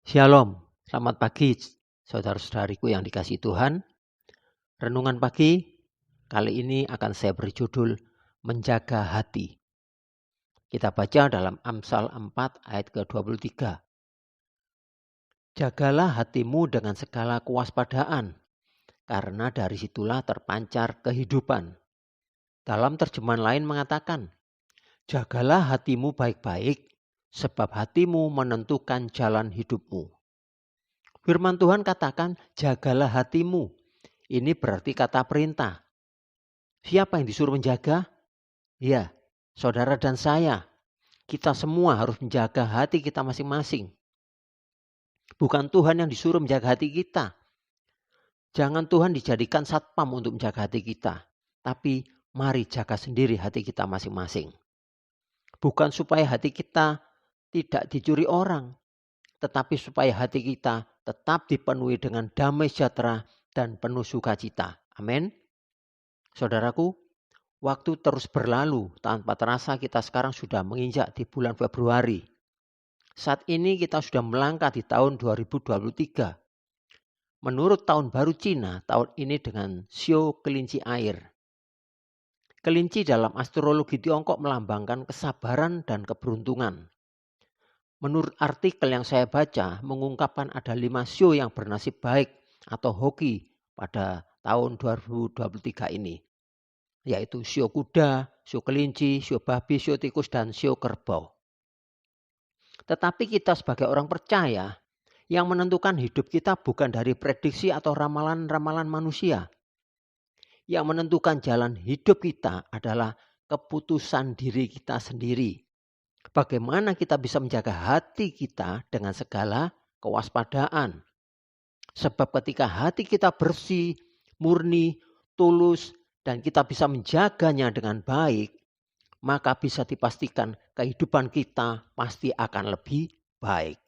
Shalom, selamat pagi saudara-saudariku yang dikasihi Tuhan. Renungan pagi kali ini akan saya beri judul Menjaga Hati. Kita baca dalam Amsal 4 ayat ke-23. Jagalah hatimu dengan segala kewaspadaan, karena dari situlah terpancar kehidupan. Dalam terjemahan lain mengatakan, jagalah hatimu baik-baik, sebab hatimu menentukan jalan hidupmu. Firman Tuhan katakan, jagalah hatimu. Ini berarti kata perintah. Siapa yang disuruh menjaga? Ya, saudara dan saya. Kita semua harus menjaga hati kita masing-masing. Bukan Tuhan yang disuruh menjaga hati kita. Jangan Tuhan dijadikan satpam untuk menjaga hati kita. Tapi mari jaga sendiri hati kita masing-masing. Bukan supaya hati kita tidak dicuri orang. Tetapi supaya hati kita tetap dipenuhi dengan damai sejahtera dan penuh sukacita. Amin. Saudaraku, waktu terus berlalu tanpa terasa kita sekarang sudah menginjak di bulan Februari. Saat ini kita sudah melangkah di tahun 2023. Menurut tahun baru Cina, tahun ini dengan Shio kelinci air. Kelinci dalam astrologi Tiongkok melambangkan kesabaran dan keberuntungan. Menurut artikel yang saya baca, mengungkapkan ada 5 shio yang bernasib baik atau hoki pada tahun 2023 ini. Yaitu shio kuda, shio kelinci, shio babi, shio tikus, dan shio kerbau. Tetapi kita sebagai orang percaya, yang menentukan hidup kita bukan dari prediksi atau ramalan-ramalan manusia. Yang menentukan jalan hidup kita adalah keputusan diri kita sendiri. Bagaimana kita bisa menjaga hati kita dengan segala kewaspadaan. Sebab ketika hati kita bersih, murni, tulus, dan kita bisa menjaganya dengan baik, maka bisa dipastikan kehidupan kita pasti akan lebih baik.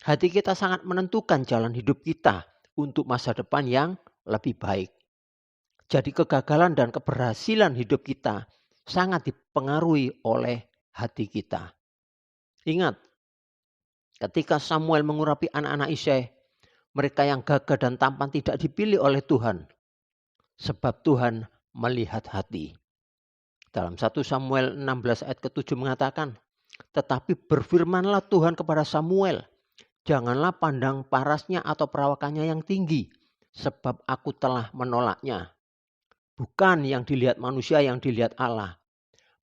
Hati kita sangat menentukan jalan hidup kita untuk masa depan yang lebih baik. Jadi kegagalan dan keberhasilan hidup kita sangat dipengaruhi oleh hati kita. Ingat, ketika Samuel mengurapi anak-anak Isai, mereka yang gagah dan tampan tidak dipilih oleh Tuhan. Sebab Tuhan melihat hati. Dalam 1 Samuel 16 ayat ke-7 mengatakan, tetapi berfirmanlah Tuhan kepada Samuel, janganlah pandang parasnya atau perawakannya yang tinggi, sebab aku telah menolaknya. Bukan yang dilihat manusia, yang dilihat Allah.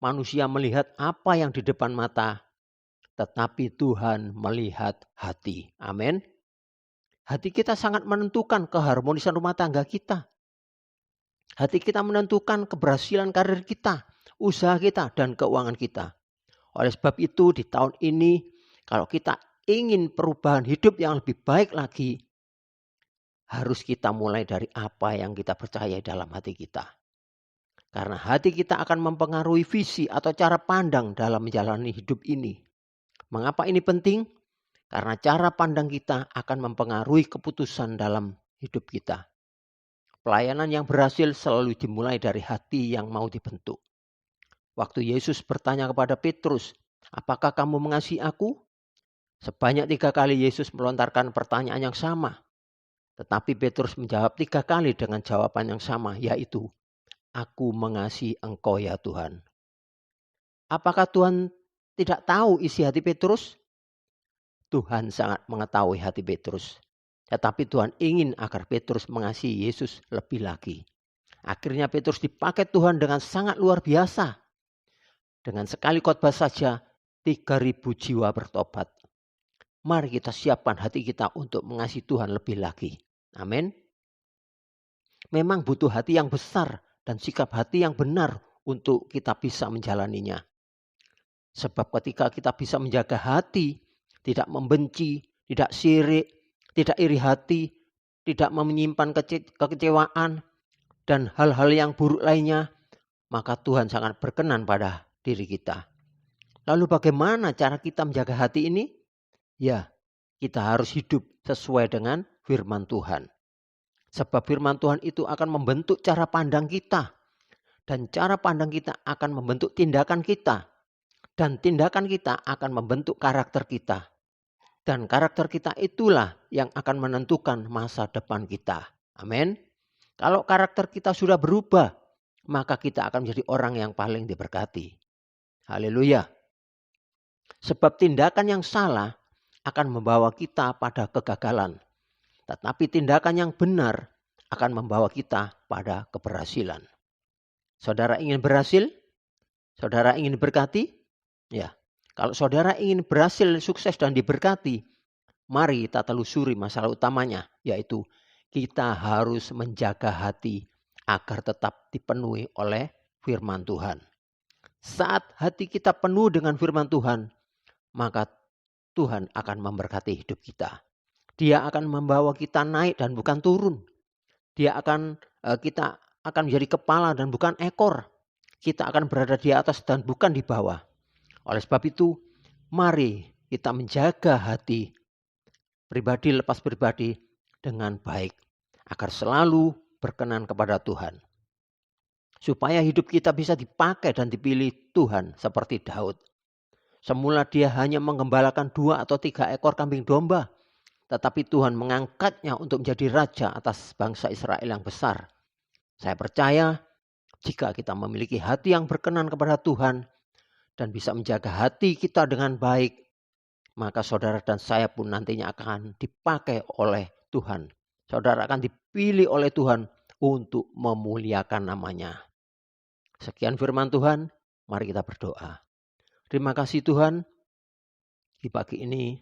Manusia melihat apa yang di depan mata, tetapi Tuhan melihat hati. Amin. Hati kita sangat menentukan keharmonisan rumah tangga kita. Hati kita menentukan keberhasilan karir kita, usaha kita, dan keuangan kita. Oleh sebab itu di tahun ini, kalau kita ingin perubahan hidup yang lebih baik lagi, harus kita mulai dari apa yang kita percaya dalam hati kita. Karena hati kita akan mempengaruhi visi atau cara pandang dalam menjalani hidup ini. Mengapa ini penting? Karena cara pandang kita akan mempengaruhi keputusan dalam hidup kita. Pelayanan yang berhasil selalu dimulai dari hati yang mau dibentuk. Waktu Yesus bertanya kepada Petrus, apakah kamu mengasihi aku? Sebanyak 3 kali Yesus melontarkan pertanyaan yang sama. Tetapi Petrus menjawab 3 kali dengan jawaban yang sama, yaitu, aku mengasihi engkau ya Tuhan. Apakah Tuhan tidak tahu isi hati Petrus? Tuhan sangat mengetahui hati Petrus. Tetapi Tuhan ingin agar Petrus mengasihi Yesus lebih lagi. Akhirnya Petrus dipakai Tuhan dengan sangat luar biasa. Dengan sekali khotbah saja 3.000 jiwa bertobat. Mari kita siapkan hati kita untuk mengasihi Tuhan lebih lagi. Amin. Memang butuh hati yang besar dan sikap hati yang benar untuk kita bisa menjalaninya. Sebab ketika kita bisa menjaga hati, tidak membenci, tidak sirik, tidak iri hati, tidak menyimpan kekecewaan, dan hal-hal yang buruk lainnya, maka Tuhan sangat berkenan pada diri kita. Lalu bagaimana cara kita menjaga hati ini? Ya, kita harus hidup sesuai dengan firman Tuhan. Sebab firman Tuhan itu akan membentuk cara pandang kita. Dan cara pandang kita akan membentuk tindakan kita. Dan tindakan kita akan membentuk karakter kita. Dan karakter kita itulah yang akan menentukan masa depan kita. Amin. Kalau karakter kita sudah berubah, maka kita akan menjadi orang yang paling diberkati. Haleluya. Sebab tindakan yang salah akan membawa kita pada kegagalan. Tetapi tindakan yang benar akan membawa kita pada keberhasilan. Saudara ingin berhasil? Saudara ingin berkati? Ya. Kalau saudara ingin berhasil, sukses dan diberkati, mari kita telusuri masalah utamanya, yaitu kita harus menjaga hati agar tetap dipenuhi oleh firman Tuhan. Saat hati kita penuh dengan firman Tuhan, maka Tuhan akan memberkati hidup kita. Dia akan membawa kita naik dan bukan turun. Kita akan menjadi kepala dan bukan ekor. Kita akan berada di atas dan bukan di bawah. Oleh sebab itu, mari kita menjaga hati pribadi lepas pribadi dengan baik, agar selalu berkenan kepada Tuhan. Supaya hidup kita bisa dipakai dan dipilih Tuhan seperti Daud. Semula dia hanya menggembalakan 2 atau 3 ekor kambing domba. Tetapi Tuhan mengangkatnya untuk menjadi raja atas bangsa Israel yang besar. Saya percaya jika kita memiliki hati yang berkenan kepada Tuhan dan bisa menjaga hati kita dengan baik, maka saudara dan saya pun nantinya akan dipakai oleh Tuhan. Saudara akan dipilih oleh Tuhan untuk memuliakan namanya. Sekian firman Tuhan, mari kita berdoa. Terima kasih Tuhan, di pagi ini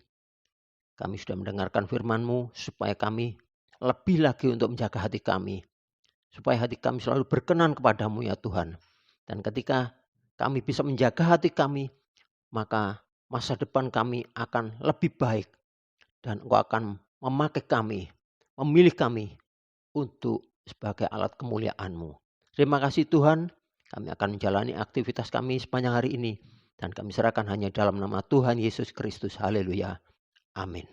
kami sudah mendengarkan firman-Mu supaya kami lebih lagi untuk menjaga hati kami. Supaya hati kami selalu berkenan kepadamu ya Tuhan. Dan ketika kami bisa menjaga hati kami, maka masa depan kami akan lebih baik. Dan Engkau akan memakai kami, memilih kami untuk sebagai alat kemuliaan-Mu. Terima kasih Tuhan, kami akan menjalani aktivitas kami sepanjang hari ini. Dan kami serahkan hanya dalam nama Tuhan Yesus Kristus. Haleluya. Amin.